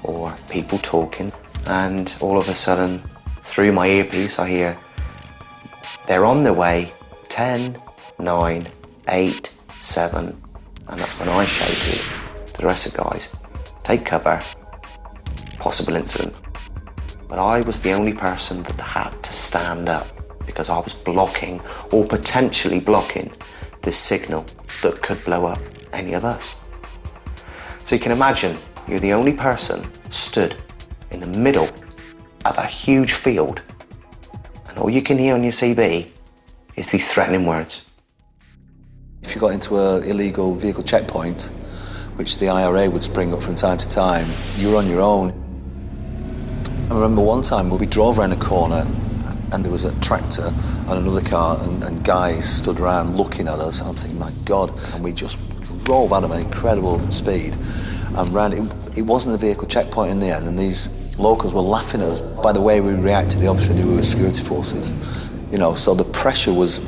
or people talking, and all of a sudden, through my earpiece, I hear, "They're on their way, 10, 9, 8, 7, and that's when I shouted to the rest of the guys, "Take cover, possible incident." But I was the only person that had to stand up because I was blocking, or potentially blocking, this signal that could blow up any of us. So you can imagine, you're the only person stood in the middle of a huge field, and all you can hear on your CB is these threatening words. If you got into an illegal vehicle checkpoint, which the IRA would spring up from time to time, you were on your own. I remember one time we drove around a corner and there was a tractor and another car and guys stood around looking at us. I'm thinking, my God, and we just drove at them at incredible speed and ran. It wasn't a vehicle checkpoint in the end, and these locals were laughing at us. By the way we reacted, they obviously knew we were security forces. You know, so the pressure was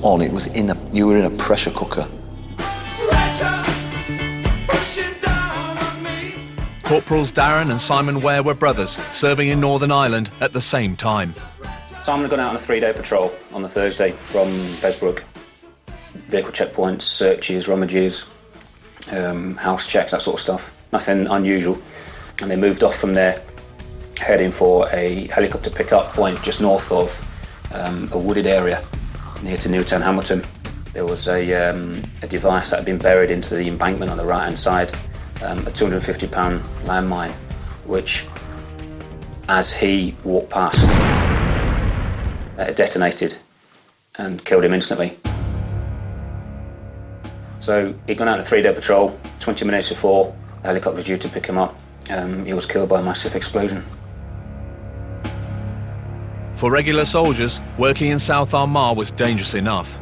on. It was you were in a pressure cooker. Corporals Darren and Simon Ware were brothers, serving in Northern Ireland at the same time. Simon had gone out on a 3-day patrol on the Thursday from Besbrook. Vehicle checkpoints, searches, rummages, house checks, that sort of stuff. Nothing unusual. And they moved off from there, heading for a helicopter pickup point just north of a wooded area near to Newtown Hamilton. There was a device that had been buried into the embankment on the right-hand side, a £250 landmine, which, as he walked past, detonated and killed him instantly. So he'd gone out on a 3-day patrol. 20 minutes before the helicopter was due to pick him up, he was killed by a massive explosion. For regular soldiers, working in South Armagh was dangerous enough.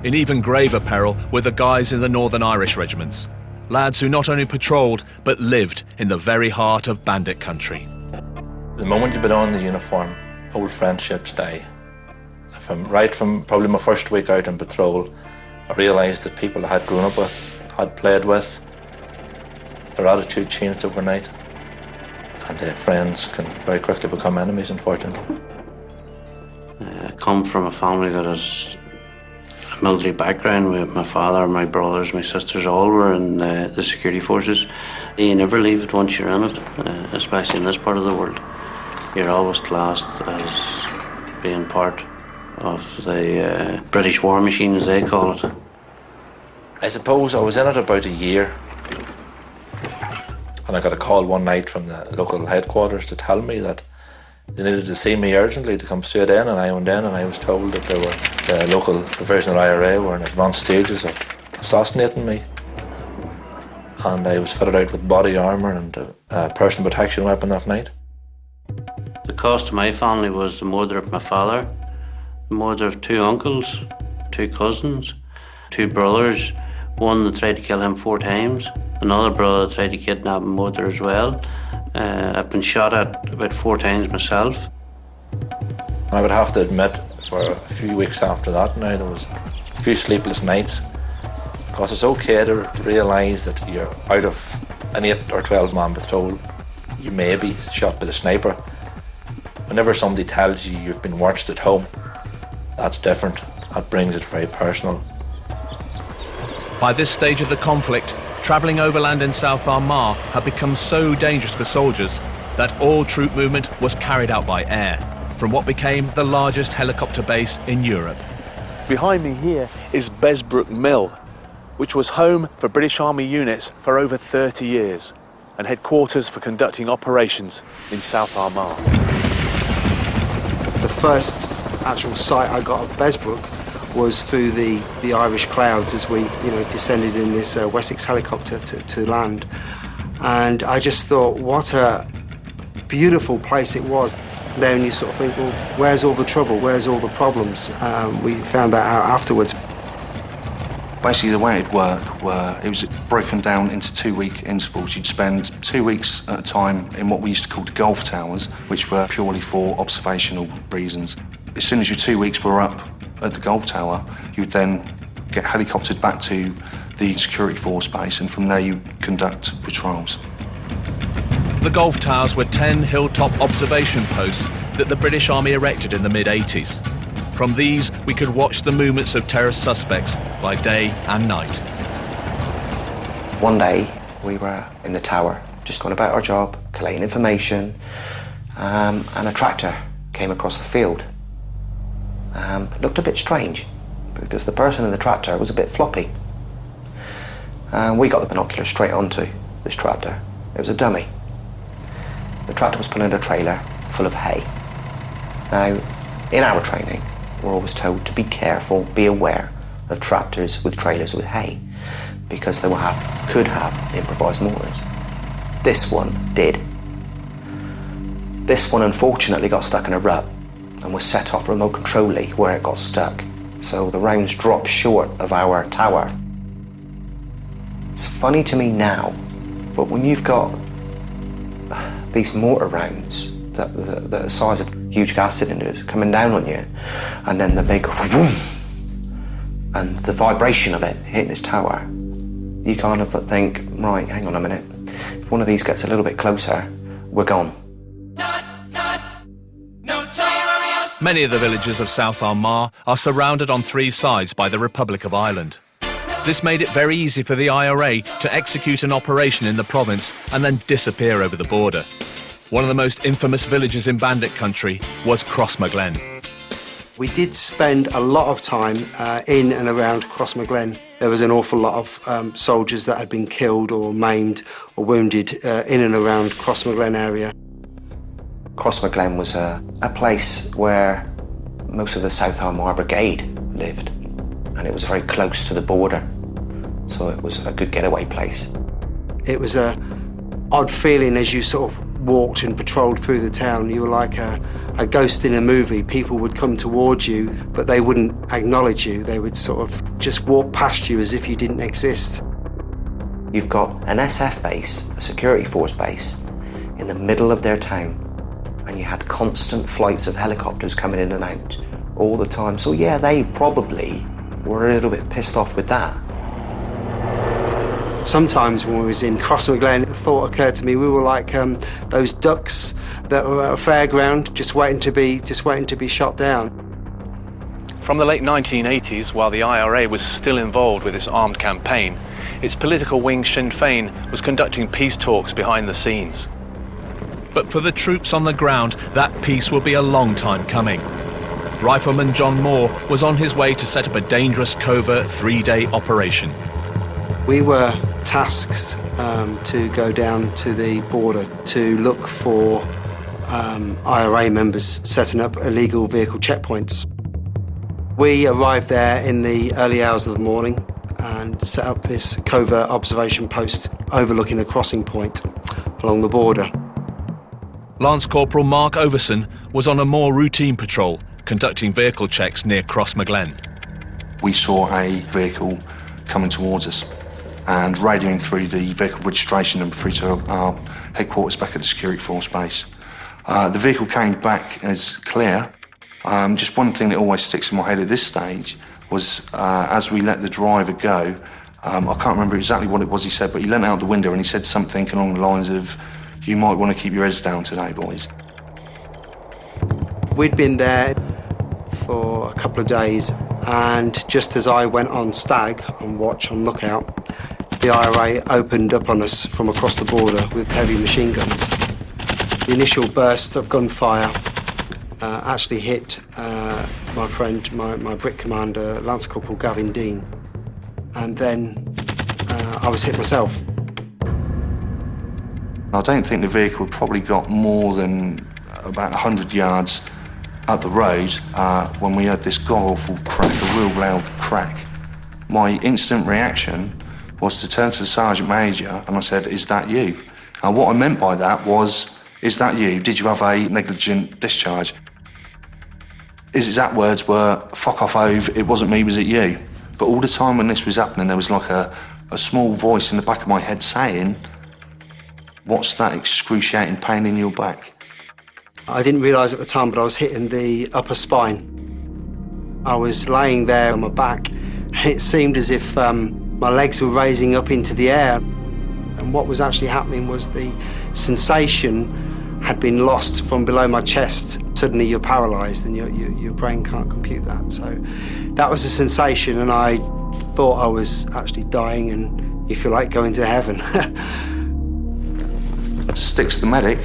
In even graver peril were the guys in the Northern Irish regiments, lads who not only patrolled but lived in the very heart of Bandit country. The moment you put on the uniform, old friendships die. Right from probably my first week out on patrol, I realised that people I had grown up with, had played with, their attitude changed overnight, and friends can very quickly become enemies, unfortunately. I come from a family that has a military background. With my father, my brothers, my sisters, all were in the security forces. You never leave it once you're in it, especially in this part of the world. You're always classed as being part of the British war machine, as they call it. I suppose I was in it about a year, and I got a call one night from the local headquarters to tell me that they needed to see me urgently to come straight in, and I went in and I was told that there were the local division of IRA were in advanced stages of assassinating me, and I was fitted out with body armour and a personal protection weapon that night. The cost to my family was the murder of my father, the murder of 2 uncles, 2 cousins, 2 brothers, one that tried to kill him 4 times, another brother that tried to kidnap and murder as well. I've been shot at about 4 times myself. I would have to admit, for a few weeks after that now, there was a few sleepless nights, because it's okay to realise that you're out of an 8 or 12 man patrol. You may be shot by the sniper. Whenever somebody tells you you've been watched at home, that's different. That brings it very personal. By this stage of the conflict, travelling overland in South Armagh had become so dangerous for soldiers that all troop movement was carried out by air, from what became the largest helicopter base in Europe. Behind me here is Besbrook Mill, which was home for British Army units for over 30 years and headquarters for conducting operations in South Armagh. The first actual sight I got of Besbrook was through the Irish clouds as we descended in this Wessex helicopter to land. And I just thought, what a beautiful place it was. Then you sort of think, well, where's all the trouble? Where's all the problems? We found that out afterwards. Basically, the way it'd work it was broken down into 2-week intervals. You'd spend 2 weeks at a time in what we used to call the Gulf Towers, which were purely for observational reasons. As soon as your 2 weeks were up at the Gulf Tower, you would then get helicoptered back to the security force base, and from there you conduct patrols. The Golf Towers were 10 hilltop observation posts that the British Army erected in the mid-80s. From these, we could watch the movements of terrorist suspects by day and night. One day, we were in the tower, just going about our job, collating information, and a tractor came across the field. It looked a bit strange, because the person in the tractor was a bit floppy. We got the binoculars straight onto this tractor. It was a dummy. The tractor was pulling a trailer full of hay. Now, in our training, we're always told to be careful, be aware of tractors with trailers with hay, because they could have improvised mortars. This one did. This one unfortunately got stuck in a rut and was set off remote controlly where it got stuck. So the rounds dropped short of our tower. It's funny to me now, but when you've got these mortar rounds that the size of huge gas cylinders coming down on you, and then the big boom, and the vibration of it hitting this tower, you kind of think, right, hang on a minute, if one of these gets a little bit closer, we're gone. Many of the villages of South Armagh are surrounded on 3 sides by the Republic of Ireland. This made it very easy for the IRA to execute an operation in the province and then disappear over the border. One of the most infamous villages in Bandit country was Crossmaglen. We did spend a lot of time in and around Crossmaglen. There was an awful lot of soldiers that had been killed or maimed or wounded in and around Crossmaglen area. Crossmaglen was a place where most of the South Armagh Brigade lived, and it was very close to the border, so it was a good getaway place. It was an odd feeling as you sort of walked and patrolled through the town. You were like a ghost in a movie. People would come towards you, but they wouldn't acknowledge you. They would sort of just walk past you as if you didn't exist. You've got an SF base, a security force base, in the middle of their town, and you had constant flights of helicopters coming in and out all the time. So yeah, they probably were a little bit pissed off with that. Sometimes when we was in Crossmaglen, the thought occurred to me, we were like those ducks that were at a fairground just waiting to be shot down. From the late 1980s, while the IRA was still involved with this armed campaign, its political wing Sinn Féin was conducting peace talks behind the scenes. But for the troops on the ground, that peace will be a long time coming. Rifleman John Moore was on his way to set up a dangerous covert 3-day operation. We were tasked to go down to the border to look for IRA members setting up illegal vehicle checkpoints. We arrived there in the early hours of the morning and set up this covert observation post overlooking a crossing point along the border. Lance Corporal Mark Overson was on a more routine patrol, conducting vehicle checks near Crossmaglen. We saw a vehicle coming towards us and radioing through the vehicle registration number through to our headquarters back at the security force base. The vehicle came back as clear. Just one thing that always sticks in my head at this stage was as we let the driver go, I can't remember exactly what it was he said, but he leant out the window and he said something along the lines of, "You might want to keep your heads down today, boys." We'd been there for a couple of days, and just as I went on stag, on watch, on lookout, the IRA opened up on us from across the border with heavy machine guns. The initial burst of gunfire actually hit my friend, my Brit commander, Lance Corporal Gavin Dean, and then I was hit myself. I don't think the vehicle probably got more than about 100 yards up the road when we heard this god-awful crack, a real loud crack. My instant reaction was to turn to the Sergeant Major and I said, "Is that you?" And what I meant by that was, "Is that you? Did you have a negligent discharge?" His exact words were, "Fuck off, Ove, it wasn't me, was it you?" But all the time when this was happening, there was like a small voice in the back of my head saying, "What's that excruciating pain in your back?" I didn't realise at the time, but I was hitting the upper spine. I was laying there on my back, and it seemed as if my legs were raising up into the air. And what was actually happening was the sensation had been lost from below my chest. Suddenly you're paralysed and your brain can't compute that. So that was a sensation, and I thought I was actually dying and, if you like, going to heaven. Sticks, the medic,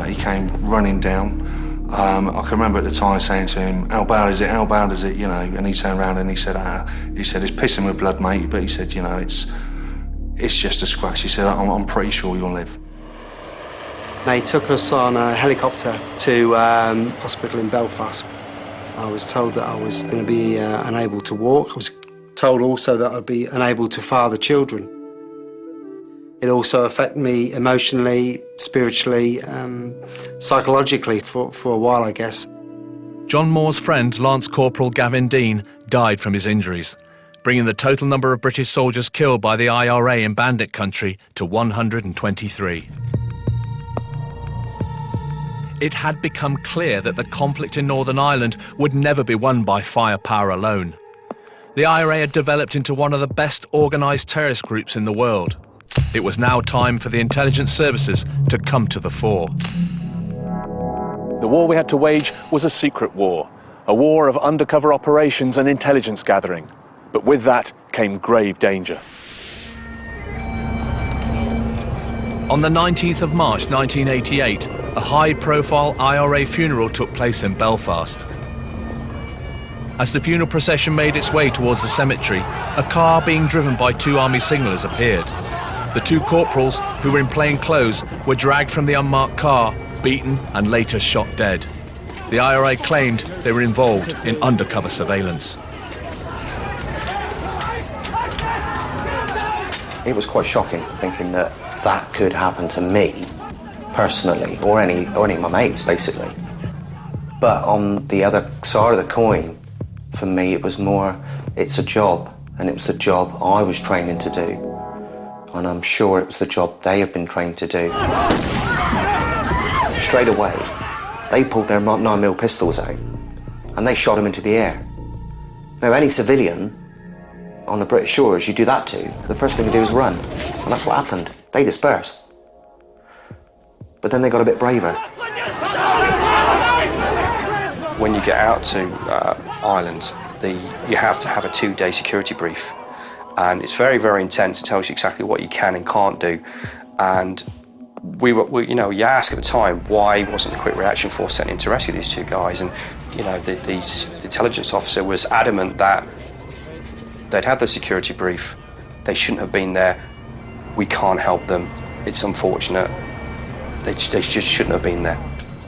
he came running down. I can remember at the time saying to him, how bad is it, how bad is it, you know, and he turned around and he said, it's pissing with blood, mate, but he said, you know, it's just a scratch. He said, I'm pretty sure you'll live. They took us on a helicopter to hospital in Belfast. I was told that I was going to be unable to walk. I was told also that I'd be unable to father children. It also affected me emotionally, spiritually, psychologically for a while, I guess. John Moore's friend, Lance Corporal Gavin Dean, died from his injuries, bringing the total number of British soldiers killed by the IRA in Bandit country to 123. It had become clear that the conflict in Northern Ireland would never be won by firepower alone. The IRA had developed into one of the best organised terrorist groups in the world. It was now time for the intelligence services to come to the fore. The war we had to wage was a secret war, a war of undercover operations and intelligence gathering. But with that came grave danger. On the 19th of March 1988, a high-profile IRA funeral took place in Belfast. As the funeral procession made its way towards the cemetery, a car being driven by two army signallers appeared. The two corporals, who were in plain clothes, were dragged from the unmarked car, beaten and later shot dead. The IRA claimed they were involved in undercover surveillance. It was quite shocking thinking that that could happen to me personally, or any of my mates basically. But on the other side of the coin, for me it was more, it's a job, and it was the job I was training to do. And I'm sure it was the job they have been trained to do. Straight away, they pulled their 9mm pistols out and they shot him into the air. Now, any civilian on the British shores you do that to, the first thing you do is run. And that's what happened. They dispersed. But then they got a bit braver. When you get out to Ireland, you have to have a 2-day security brief. And it's very, very intense. It tells you exactly what you can and can't do. And you ask at the time, why wasn't the quick reaction force sent in to rescue these two guys? And, you know, the intelligence officer was adamant that they'd had the security brief. They shouldn't have been there. We can't help them. It's unfortunate. They just shouldn't have been there.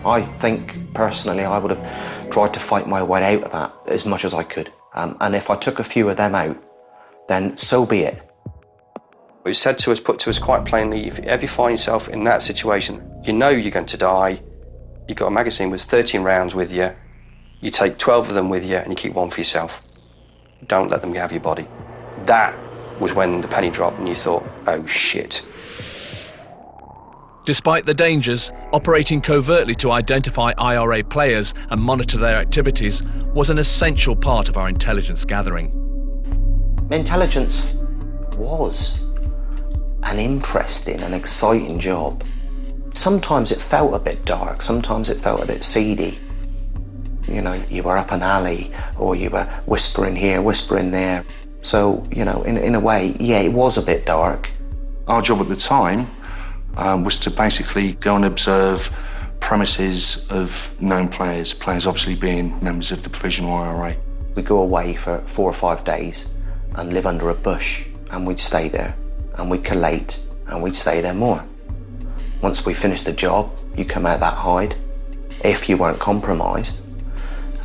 I think, personally, I would have tried to fight my way out of that as much as I could. And if I took a few of them out, then so be it. It was said to us, put to us quite plainly, if ever you find yourself in that situation, you know you're going to die, you've got a magazine with 13 rounds with you, you take 12 of them with you and you keep one for yourself. Don't let them have your body. That was when the penny dropped and you thought, oh shit. Despite the dangers, operating covertly to identify IRA players and monitor their activities was an essential part of our intelligence gathering. Intelligence was an interesting and exciting job. Sometimes it felt a bit dark, sometimes it felt a bit seedy. You know, you were up an alley or you were whispering here, whispering there. So, you know, in a way, yeah, it was a bit dark. Our job at the time was to basically go and observe premises of known players obviously being members of the provisional IRA. We'd go away for 4 or 5 days and live under a bush, and we'd stay there, and we'd collate, and we'd stay there more. Once we finished the job, you come out that hide, if you weren't compromised,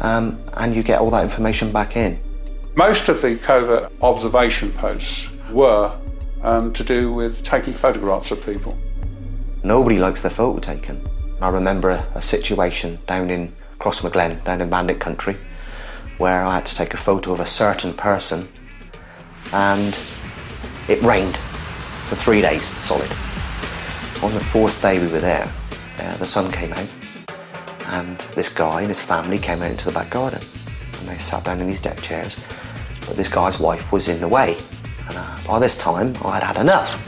and you get all that information back in. Most of the covert observation posts were to do with taking photographs of people. Nobody likes their photo taken. I remember a situation down in Crossmaglen, down in Bandit country, where I had to take a photo of a certain person, and it rained for 3 days solid. On the 4th day we were there, the sun came out, and this guy and his family came out into the back garden, and they sat down in these deck chairs, but this guy's wife was in the way, and by this time I had had enough.